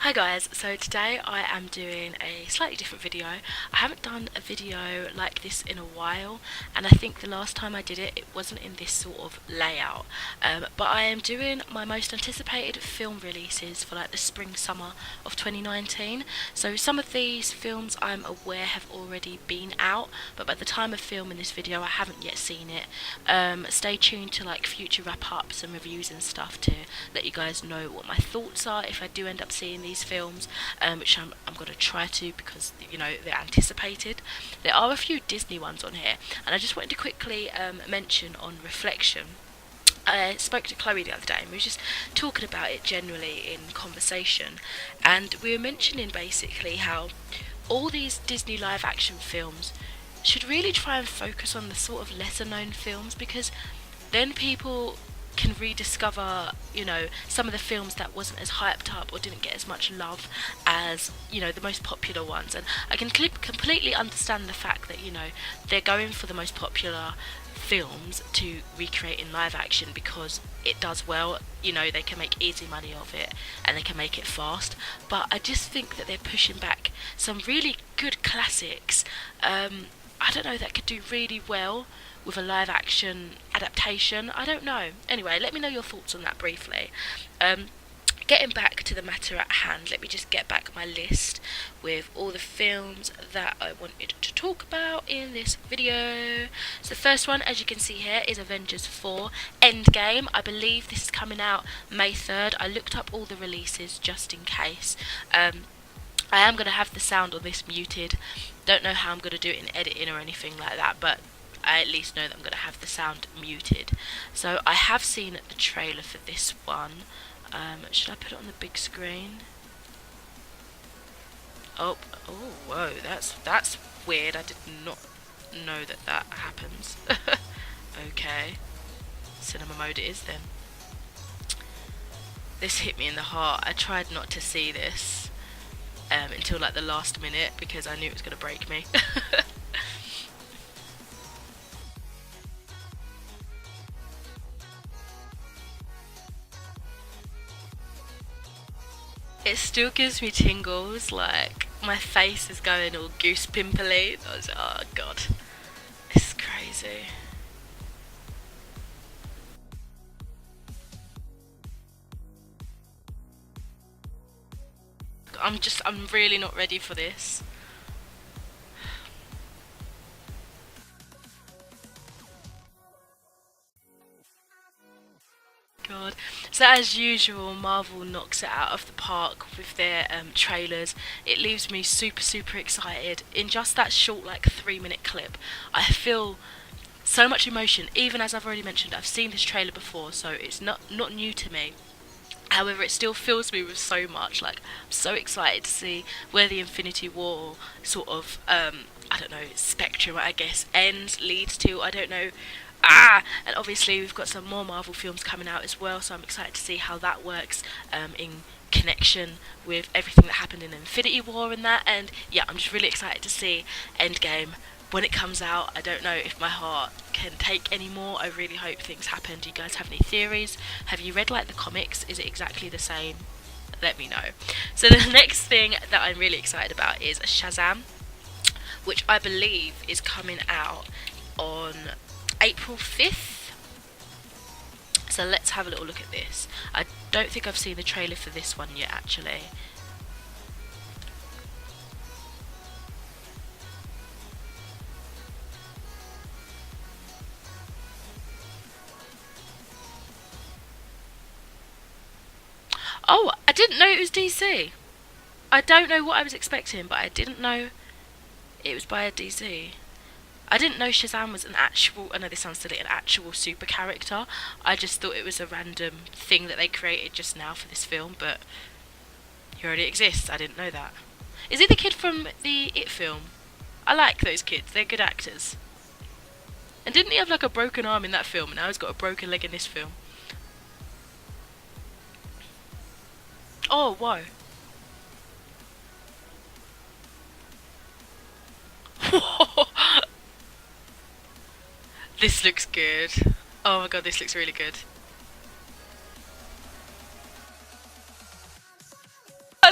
Hi guys, so today I am doing a slightly different video. I haven't done a video like this in a while, and I think the last time I did it, it wasn't in this sort of layout. But I am doing my most anticipated film releases for like the spring summer of 2019. So some of these films I'm aware have already been out, but by the time of filming this video I haven't yet seen it. Stay tuned to like future wrap-ups and reviews and stuff to let you guys know what my thoughts are if I do end up seeing these films, which I'm going to try to, because you know they're anticipated. There are a few Disney ones on here, and I just wanted to quickly mention on reflection. I spoke to Chloe the other day and we were just talking about it generally in conversation, and we were mentioning basically how all these Disney live action films should really try and focus on the sort of lesser known films, because then people can rediscover, you know, some of the films that wasn't as hyped up or didn't get as much love as, you know, the most popular ones. And I can completely understand the fact that, you know, they're going for the most popular films to recreate in live action because it does well. You know, they can make easy money of it and they can make it fast. But I just think that they're pushing back some really good classics. I don't know, that could do really well with a live action adaptation. I don't know. Anyway, let me know your thoughts on that briefly. Getting back to the matter at hand, let me just get back my list with all the films that I wanted to talk about in this video. So the first one, as you can see here, is Avengers 4 Endgame. I believe this is coming out May 3rd. I looked up all the releases just in case. I am going to have the sound on this muted. Don't know how I'm going to do it in editing or anything like that, but I at least know that I'm going to have the sound muted. So I have seen the trailer for this one. Should I put it on the big screen? Oh, whoa, that's weird. I did not know that that happens. Okay, cinema mode it is then. This hit me in the heart. I tried not to see this until like the last minute because I knew it was going to break me. It still gives me tingles, like my face is going all goose pimply. Oh god, it's crazy. I'm really not ready for this. God. So as usual, Marvel knocks it out of the park with their trailers. It leaves me super excited. In just that short, like 3-minute clip, I feel so much emotion. Even as I've already mentioned, I've seen this trailer before, so it's not new to me. However, it still fills me with so much. Like, I'm so excited to see where the Infinity War sort of, I don't know, spectrum, I guess, ends, leads to. I don't know. And obviously we've got some more Marvel films coming out as well, so I'm excited to see how that works in connection with everything that happened in Infinity War and that. And yeah, I'm just really excited to see Endgame when it comes out. I don't know if my heart can take any more. I really hope things happen. Do you guys have any theories? Have you read like the comics? Is it exactly the same? Let me know. So the next thing that I'm really excited about is Shazam, which I believe is coming out on April 5th. So let's have a little look at this. I don't think I've seen the trailer for this one yet, actually. Oh, I didn't know it was DC. I don't know what I was expecting, but I didn't know it was by a DC. I didn't know Shazam was an actual, I know this sounds silly, an actual super character. I just thought it was a random thing that they created just now for this film, but he already exists. I didn't know that. Is he the kid from the It film? I like those kids, they're good actors. And didn't he have like a broken arm in that film, and now he's got a broken leg in this film? Oh, whoa. This looks good. Oh my god, this looks really good.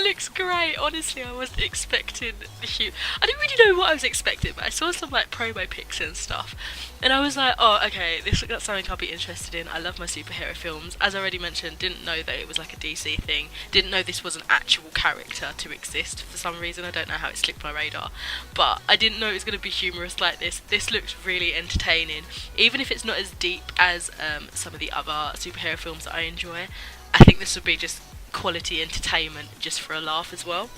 looks great. Honestly, I wasn't expecting the huge. I didn't really know what I was expecting, but I saw some like promo pics and stuff, and I was like, oh, okay, this looks like something I'll be interested in. I love my superhero films. As I already mentioned, didn't know that it was like a DC thing. Didn't know this was an actual character to exist for some reason. I don't know how it slipped my radar, but I didn't know it was going to be humorous like this. This looks really entertaining, even if it's not as deep as some of the other superhero films that I enjoy. I think this would be just quality entertainment just for a laugh as well.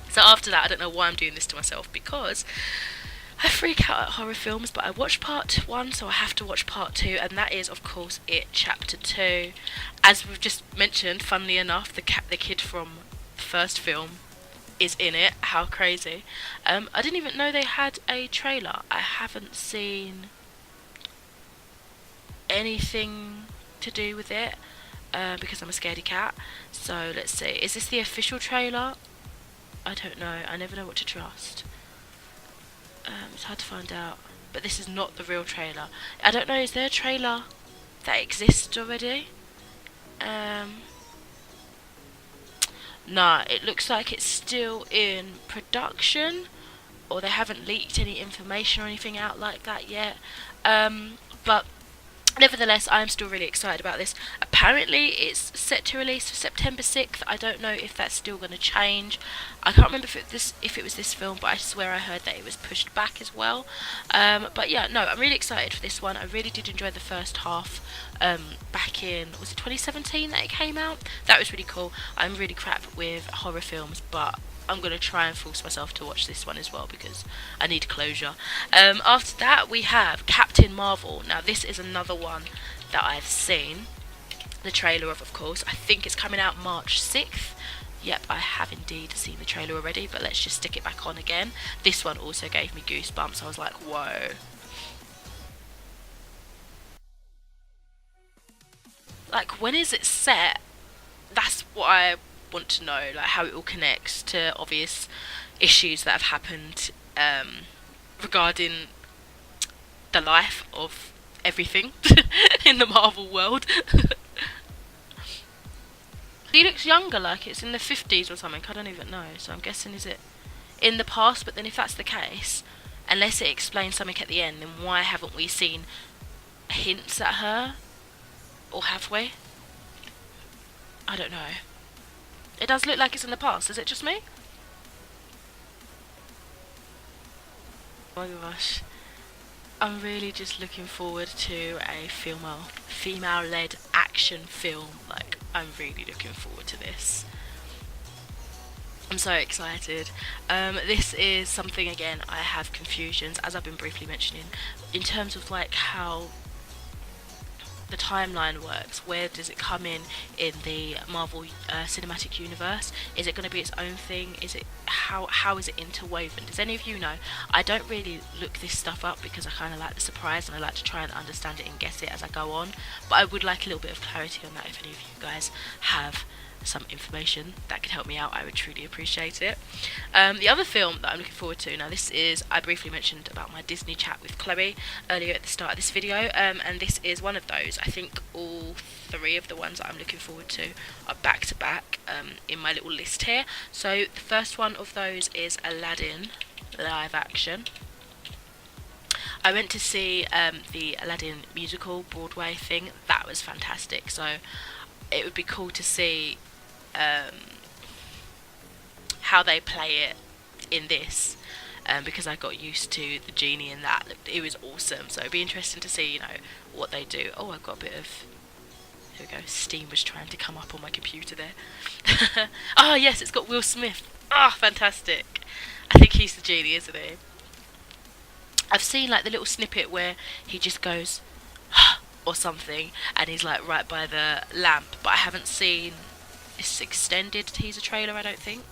So after that, I don't know why I'm doing this to myself, because I freak out at horror films, but I watched part 1, so I have to watch part 2, and that is of course It Chapter 2. As we've just mentioned, funnily enough, the kid from the first film is in it. How crazy. I didn't even know they had a trailer. I haven't seen anything to do with it. Because I'm a scaredy cat. So let's see. Is this the official trailer? I don't know. I never know what to trust. It's hard to find out. But this is not the real trailer. I don't know. Is there a trailer that exists already? Nah, it looks like it's still in production, or they haven't leaked any information or anything out like that yet. But nevertheless, I am still really excited about this. Apparently, it's set to release for September 6th. I don't know if that's still going to change. I can't remember if it was this film, but I swear I heard that it was pushed back as well. But yeah, no, I'm really excited for this one. I really did enjoy the first half. Back in, was it 2017 that it came out? That was really cool. I'm really crap with horror films, but I'm going to try and force myself to watch this one as well, because I need closure. After that, we have Captain Marvel. Now, this is another one that I've seen the trailer of course. I think it's coming out March 6th. Yep, I have indeed seen the trailer already, but let's just stick it back on again. This one also gave me goosebumps. I was like, whoa. Like, when is it set? That's what I want to know, like how it all connects to obvious issues that have happened regarding the life of everything in the Marvel world. He looks younger, like it's in the 50s or something. I don't even know. So I'm guessing, is it in the past? But then if that's the case, unless it explains something at the end, then why haven't we seen hints at her? Or have we? I don't know. It does look like it's in the past. Is it just me? Oh my gosh. I'm really just looking forward to a female-led action film. Like, I'm really looking forward to this. I'm so excited. This is something, again, I have confusions, as I've been briefly mentioning, in terms of like how the timeline works. Where does it come in the Marvel cinematic universe? Is it going to be its own thing? Is it how is it interwoven? Does any of you know? I don't really look this stuff up because I kind of like the surprise, and I like to try and understand it and guess it as I go on, but I would like a little bit of clarity on that. If any of you guys have some information that could help me out, I would truly appreciate it. The other film that I'm looking forward to, now this is, I briefly mentioned about my Disney chat with Chloe earlier at the start of this video, and this is one of those. I think all three of the ones that I'm looking forward to are back to back in my little list here. So the first one of those is Aladdin live action. I went to see the Aladdin musical Broadway thing. That was fantastic, so it would be cool to see how they play it in this, because I got used to the genie in that. It was awesome, so it'd be interesting to see, you know, what they do. Oh, I've got a bit of, here we go, steam was trying to come up on my computer there. Oh yes, it's got Will Smith. Ah, fantastic. I think he's the genie, isn't he? I've seen like the little snippet where he just goes or something, and he's like right by the lamp, but I haven't seen this extended teaser trailer, I don't think.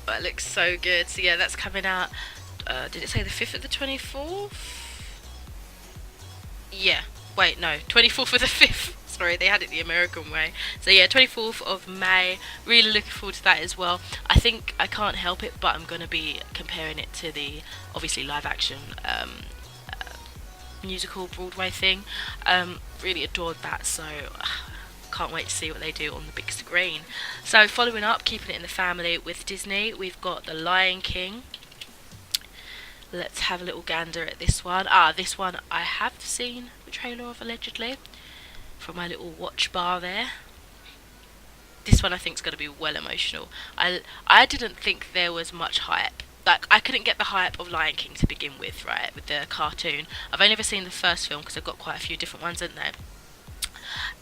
But it looks so good. So yeah, that's coming out, did it say the 5th or the 24th? Yeah, wait, no, 24th or the 5th. Sorry, they had it the American way. So yeah, 24th of May. Really looking forward to that as well. I think I can't help it, but I'm going to be comparing it to the, obviously, live action musical Broadway thing. Really adored that, so can't wait to see what they do on the big screen. So following up, keeping it in the family with Disney, we've got The Lion King. Let's have a little gander at this one. This one I have seen the trailer of, allegedly, from my little watch bar there. This one I think is going to be well emotional. I didn't think there was much hype. Like, I couldn't get the hype of Lion King to begin with, right, with the cartoon. I've only ever seen the first film because I've got quite a few different ones, haven't they?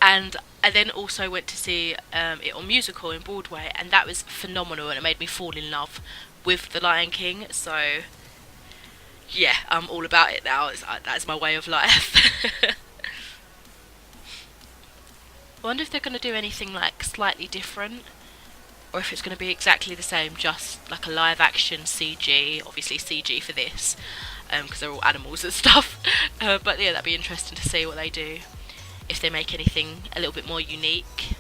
And I then also went to see it on musical in Broadway, and that was phenomenal, and it made me fall in love with The Lion King. So yeah, I'm all about it now. That's my way of life. I wonder if they're going to do anything like slightly different, or if it's going to be exactly the same, just like a live action CG. Obviously CG for this, because they're all animals and stuff. But yeah, that'd be interesting to see what they do, if they make anything a little bit more unique,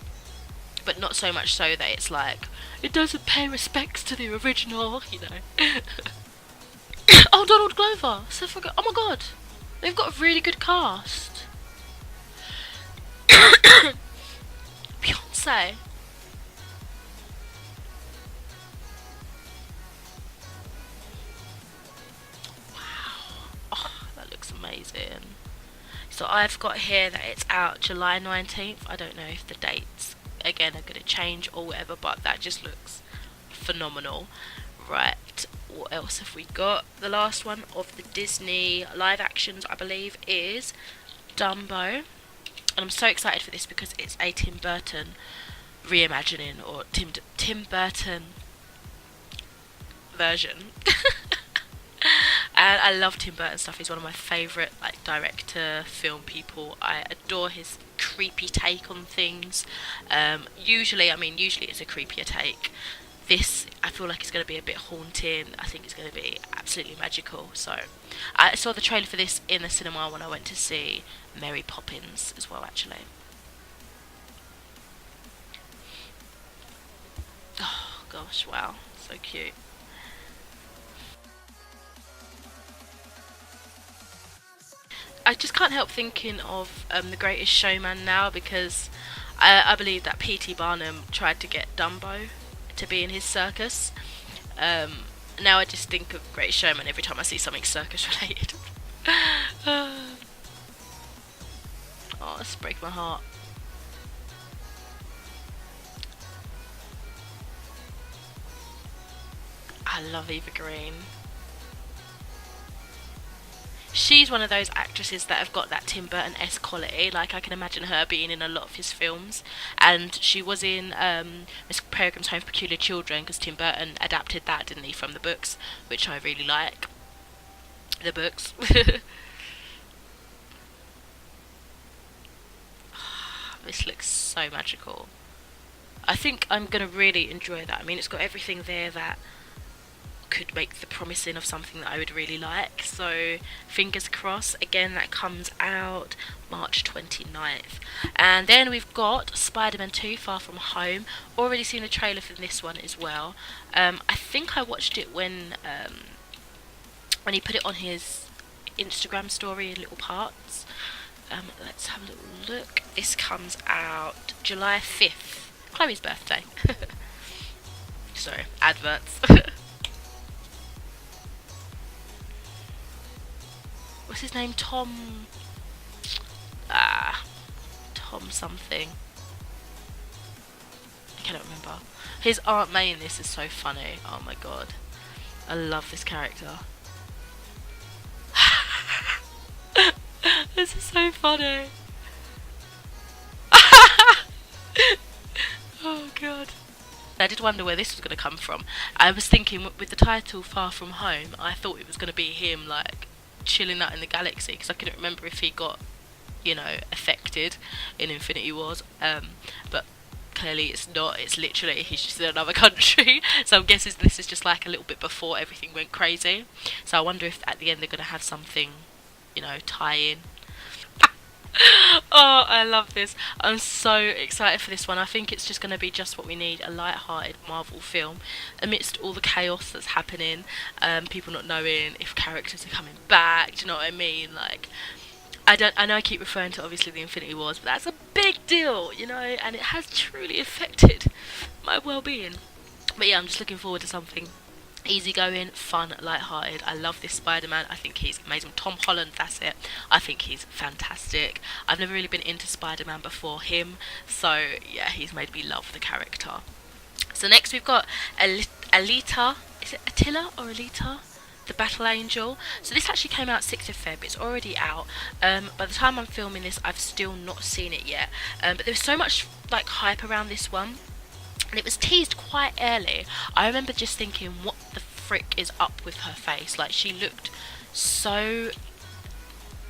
but not so much so that it's like, it doesn't pay respects to the original, you know. Oh, Donald Glover! So forgot. Oh my god, they've got a really good cast. Beyonce. Wow. Oh, that looks amazing. So I've got here that it's out July 19th. I don't know if the dates again are going to change or whatever, but that just looks phenomenal. Right, what else have we got? The last one of the Disney live actions, I believe, is Dumbo. And I'm so excited for this because it's a Tim Burton reimagining, or Tim Burton version. And I love Tim Burton stuff. He's one of my favourite like director film people. I adore his creepy take on things. Usually it's a creepier take. This, I feel like it's going to be a bit haunting. I think it's going to be absolutely magical. So I saw the trailer for this in the cinema when I went to see Mary Poppins as well, actually. Oh gosh, wow, so cute. I just can't help thinking of The Greatest Showman now, because I believe that P.T. Barnum tried to get Dumbo to be in his circus. Now I just think of Greatest Showman every time I see something circus related. Oh, it's break my heart. I love Eva Green. She's one of those actresses that have got that Tim Burton-esque quality. Like, I can imagine her being in a lot of his films. And she was in Miss Peregrine's Home for Peculiar Children, because Tim Burton adapted that, didn't he, from the books, which I really like. The books. This looks so magical. I think I'm going to really enjoy that. I mean, it's got everything there that could make the promising of something that I would really like. So fingers crossed. Again, that comes out March 29th. And then we've got Spiderman 2 Far From Home. Already seen a trailer for this one as well. I think I watched it when he put it on his Instagram story in little parts. Let's have a little look. This comes out July 5th, Chloe's birthday. Sorry, adverts. What's his name? Tom something. I cannot remember. His Aunt May in this is so funny. Oh my god, I love this character. This is so funny. Oh god. I did wonder where this was going to come from. I was thinking, with the title Far From Home, I thought it was going to be him like chilling out in the galaxy, because I couldn't remember if he got, affected in Infinity Wars. But clearly it's not. It's literally he's just in another country. So I'm guessing this is just like a little bit before everything went crazy. So I wonder if at the end they're going to have something, tie in. Oh, I love this. I'm so excited for this one. I think it's just going to be just what we need, a light-hearted Marvel film amidst all the chaos that's happening, people not knowing if characters are coming back, do you know what I mean? Like, I know I keep referring to obviously the Infinity Wars, but that's a big deal, you know, and it has truly affected my well-being. But yeah, I'm just looking forward to something easygoing, fun, light-hearted. I love this Spider-Man. I think he's amazing. Tom Holland, that's it. I think he's fantastic. I've never really been into Spider-Man before him, so yeah, he's made me love the character. So next we've got Alita. Is it Attila or Alita? The Battle Angel. So this actually came out 6th of Feb. It's already out. By the time I'm filming this, I've still not seen it yet. But there was so much like hype around this one, and it was teased quite early. I remember just thinking, what the frick is up with her face? Like, she looked so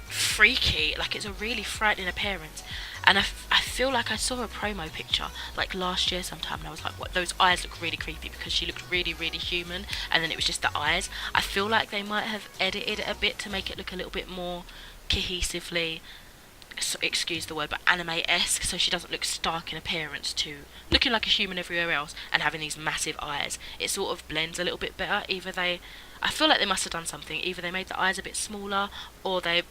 freaky. Like, it's a really frightening appearance. And I feel like I saw a promo picture like last year sometime, and I was like, what, those eyes look really creepy, because she looked really, really human, and then it was just the eyes. I feel like they might have edited it a bit to make it look a little bit more cohesively, so, excuse the word, but anime-esque, so she doesn't look stark in appearance to looking like a human everywhere else and having these massive eyes. It sort of blends a little bit better. I feel like they must have done something. Either they made the eyes a bit smaller, or they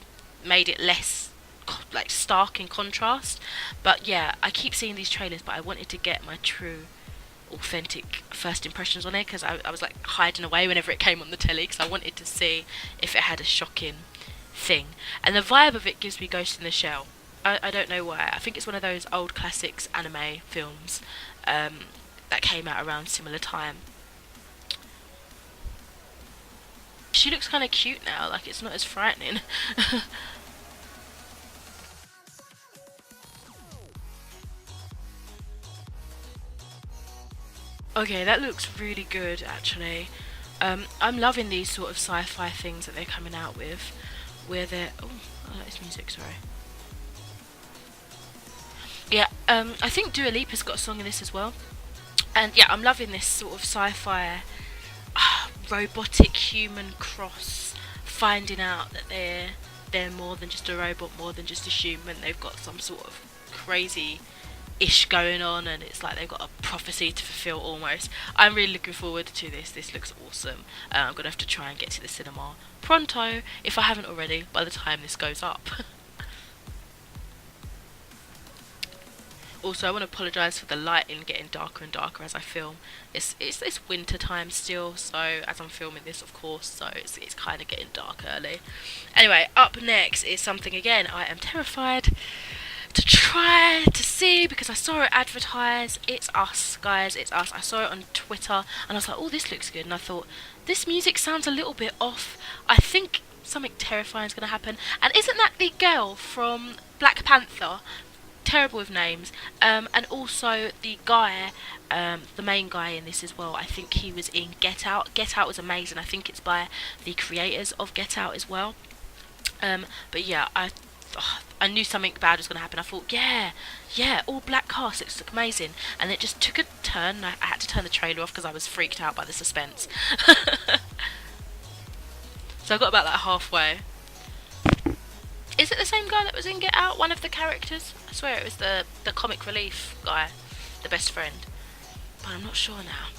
made it less like stark in contrast. But yeah, I keep seeing these trailers, but I wanted to get my true authentic first impressions on it, because I was like hiding away whenever it came on the telly, because I wanted to see if it had a shocking thing. And the vibe of it gives me Ghost in the Shell. I don't know why. I think it's one of those old classics anime films that came out around similar time. She looks kind of cute now, like it's not as frightening. Okay, that looks really good actually. I'm loving these sort of sci-fi things that they're coming out with, where they're... Oh, I like this music, sorry. Yeah, I think Dua Lipa's got a song in this as well. And yeah, I'm loving this sort of sci-fi robotic human cross, finding out that they're more than just a robot, more than just a human. They've got some sort of crazy ish going on, and it's like they've got a prophecy to fulfill almost. I'm really looking forward to this. This looks awesome. I'm gonna have to try and get to the cinema pronto, if I haven't already, by the time this goes up. Also, I want to apologise for the lighting getting darker and darker as I film. It's winter time still, so as I'm filming this, of course, so it's kind of getting dark early. Anyway, up next is something again I am terrified to try to see, because I saw it advertised. It's Us, guys, it's Us. I saw it on Twitter and I was like, oh, this looks good, and I thought, this music sounds a little bit off. I think something terrifying is going to happen. And isn't that the girl from Black Panther? Terrible with names. And also the guy, the main guy in this as well, I think he was in Get Out. Get Out was amazing. I think it's by the creators of Get Out as well. But yeah, I knew something bad was going to happen. I thought, yeah, all black cast, looks amazing. And it just took a turn. I had to turn the trailer off because I was freaked out by the suspense. So I got about like halfway. Is it the same guy that was in Get Out? One of the characters? I swear it was the comic relief guy, the best friend. But I'm not sure now.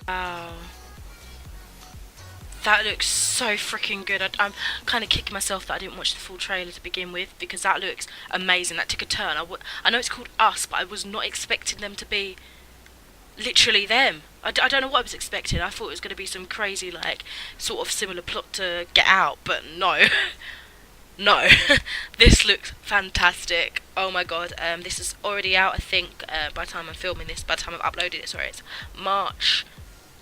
Wow. That looks so freaking good. I'm kind of kicking myself that I didn't watch the full trailer to begin with, because that looks amazing. That took a turn. I know it's called Us, but I was not expecting them to be literally them. I don't know what I was expecting. I thought it was going to be some crazy, like, sort of similar plot to Get Out, but no. No. This looks fantastic. Oh my god. This is already out, I think, by the time I'm filming this, by the time I've uploaded it, sorry, it's March...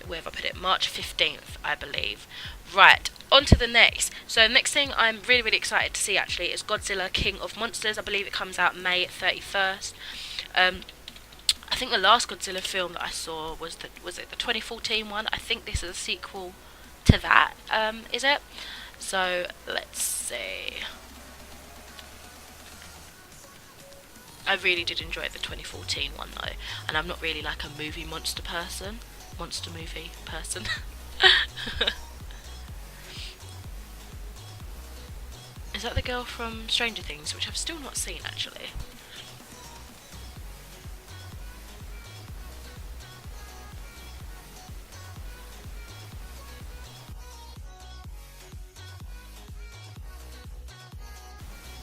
where have I put it? March 15th, I believe. Right, on to the next. So the next thing I'm really, really excited to see actually is Godzilla King of Monsters. I believe it comes out May 31st. I think the last Godzilla film that I saw was it the 2014 one? I think this is a sequel to that, is it? So let's see. I really did enjoy the 2014 one though, and I'm not really like a movie monster movie person. Is that the girl from Stranger Things, which I've still not seen actually?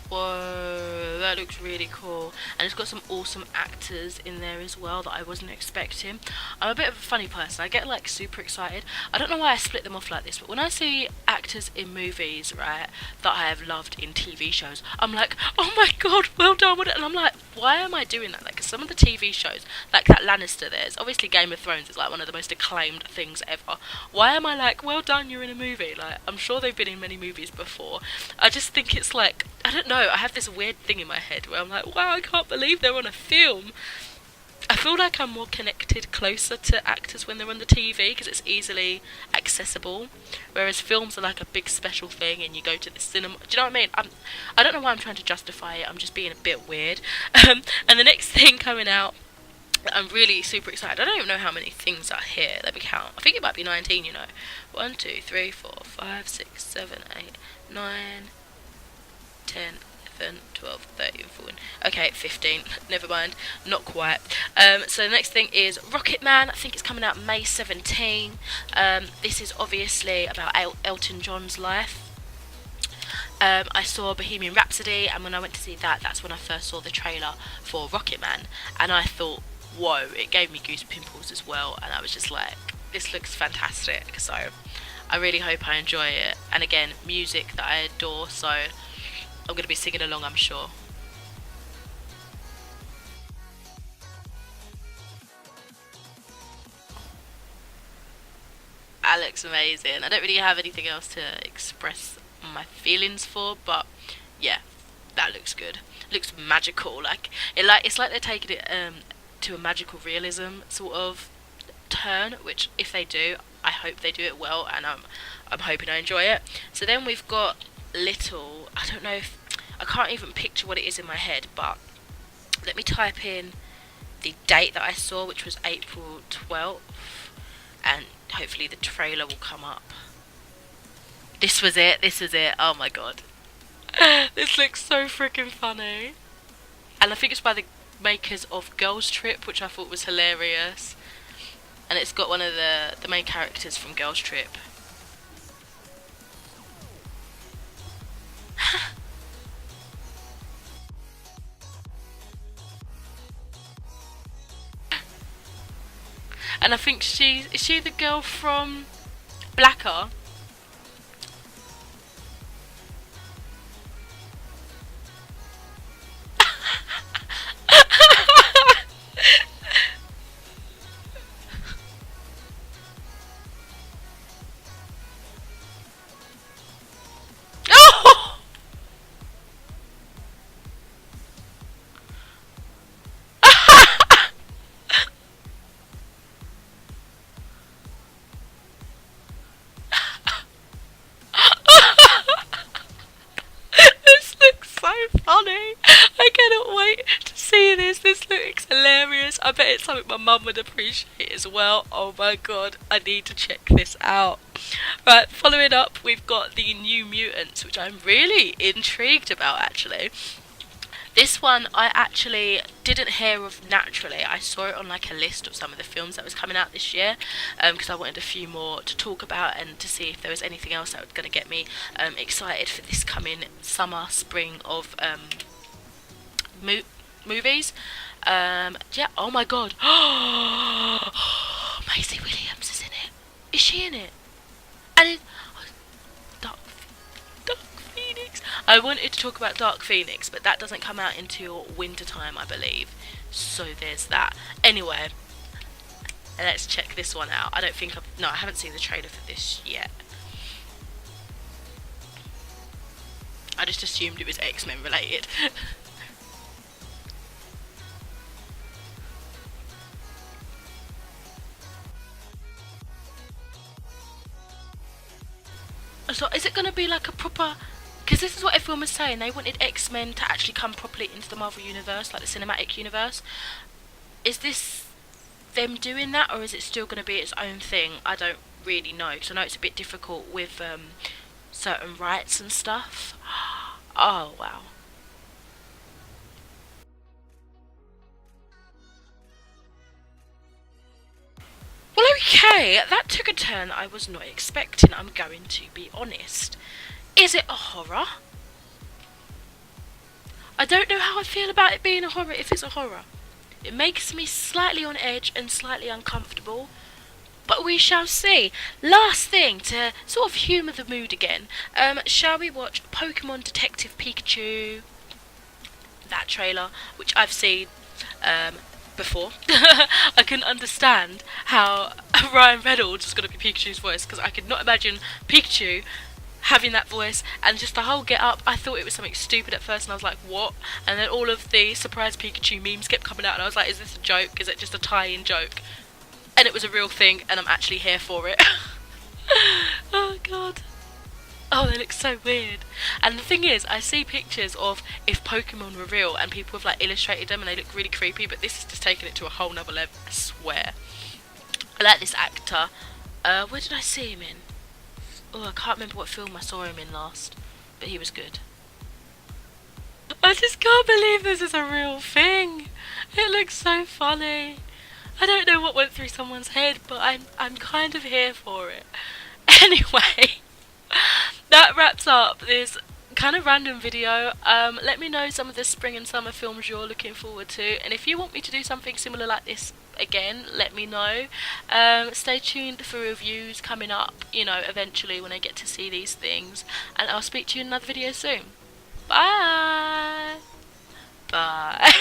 Whoa, that looks really cool. And it's got some awesome actors in there as well that I wasn't expecting. I'm a bit of a funny person. I get like super excited. I don't know why I split them off like this, but when I see actors in movies, right, that I have loved in TV shows, I'm like, oh my god, well done with it. And I'm like, why am I doing that? Like some of the TV shows, like that Lannister, there's obviously Game of Thrones is like one of the most acclaimed things ever. Why am I like, well done, you're in a movie? Like, I'm sure they've been in many movies before. I just think it's like, I don't know, I have this weird thing in my head where I'm like, wow, I can't believe they're on a film. I feel like I'm more connected, closer to actors when they're on the TV because it's easily accessible, whereas films are like a big special thing and you go to the cinema. Do you know what I mean? I don't know why I'm trying to justify it. I'm just being a bit weird. And the next thing coming out, I'm really super excited. I don't even know how many things are here. Let me count. I think it might be 19. You know, 1, 2, 3, 4, 5, 6, 7, 8, 9, 10, 11, 12, 13, 14. Okay, 15. Never mind. Not quite. So the next thing is Rocketman. I think it's coming out May 17. This is obviously about Elton John's life. I saw Bohemian Rhapsody, and when I went to see that, that's when I first saw the trailer for Rocketman, and I thought, whoa, it gave me goose pimples as well, and I was just like, this looks fantastic, so I really hope I enjoy it. And again, music that I adore, so I'm going to be singing along, I'm sure. That looks amazing. I don't really have anything else to express my feelings for, but yeah, that looks good. Looks magical. It's like they're taking it to a magical realism sort of turn, which if they do, I hope they do it well, and I'm hoping I enjoy it. So then we've got Little. I don't know if I can't even picture what it is in my head, but let me type in the date that I saw, which was April 12th, and hopefully the trailer will come up. This was it. This was it. Oh my god. This looks so freaking funny. And I think it's by the makers of Girls Trip, which I thought was hilarious. And it's got one of the main characters from Girls Trip. And I think is she the girl from Blacker? Oh! This looks so funny. I cannot wait to see this. This looks hilarious. I bet it's something my mum would appreciate as well. Oh my god, I need to check this out. Right, following up, we've got the New Mutants, which I'm really intrigued about actually. This one I actually didn't hear of naturally. I saw it on like a list of some of the films that was coming out this year, because I wanted a few more to talk about and to see if there was anything else that was going to get me excited for this coming summer, spring of movies. Yeah, oh my god. Maisie Williams is in it. Is she in it? And it, Dark Phoenix. I wanted to talk about Dark Phoenix, but that doesn't come out until winter time, I believe. So there's that. Anyway, let's check this one out. I haven't seen the trailer for this yet. I just assumed it was X-Men related. So is it going to be like a proper... Because this is what everyone was saying. They wanted X-Men to actually come properly into the Marvel Universe, like the cinematic universe. Is this them doing that, or is it still going to be its own thing? I don't really know, because I know it's a bit difficult with certain rights and stuff. Oh, wow. Well, okay, that took a turn that I was not expecting, I'm going to be honest. Is it a horror? I don't know how I feel about it being a horror if it's a horror. It makes me slightly on edge and slightly uncomfortable, but we shall see. Last thing, to sort of humour the mood again, shall we watch Pokemon Detective Pikachu? That trailer, which I've seen before. I couldn't understand how Ryan Reynolds was going to be Pikachu's voice, because I could not imagine Pikachu having that voice, and just the whole get up. I thought it was something stupid at first, and I was like, what? And then all of the surprise Pikachu memes kept coming out, and I was like, is this a joke? Is it just a tie-in joke? And it was a real thing, and I'm actually here for it. Oh god. Oh, they look so weird. And the thing is, I see pictures of if Pokemon were real, and people have like illustrated them, and they look really creepy, but this is just taking it to a whole nother level, I swear. I like this actor. Where did I see him in? Oh, I can't remember what film I saw him in last, but he was good. I just can't believe this is a real thing. It looks so funny. I don't know what went through someone's head, but I'm kind of here for it. Anyway, that wraps up this kind of random video. Let me know some of the spring and summer films you're looking forward to, and if you want me to do something similar like this again, let me know. Stay tuned for reviews coming up, you know, eventually when I get to see these things, and I'll speak to you in another video soon. Bye. Bye.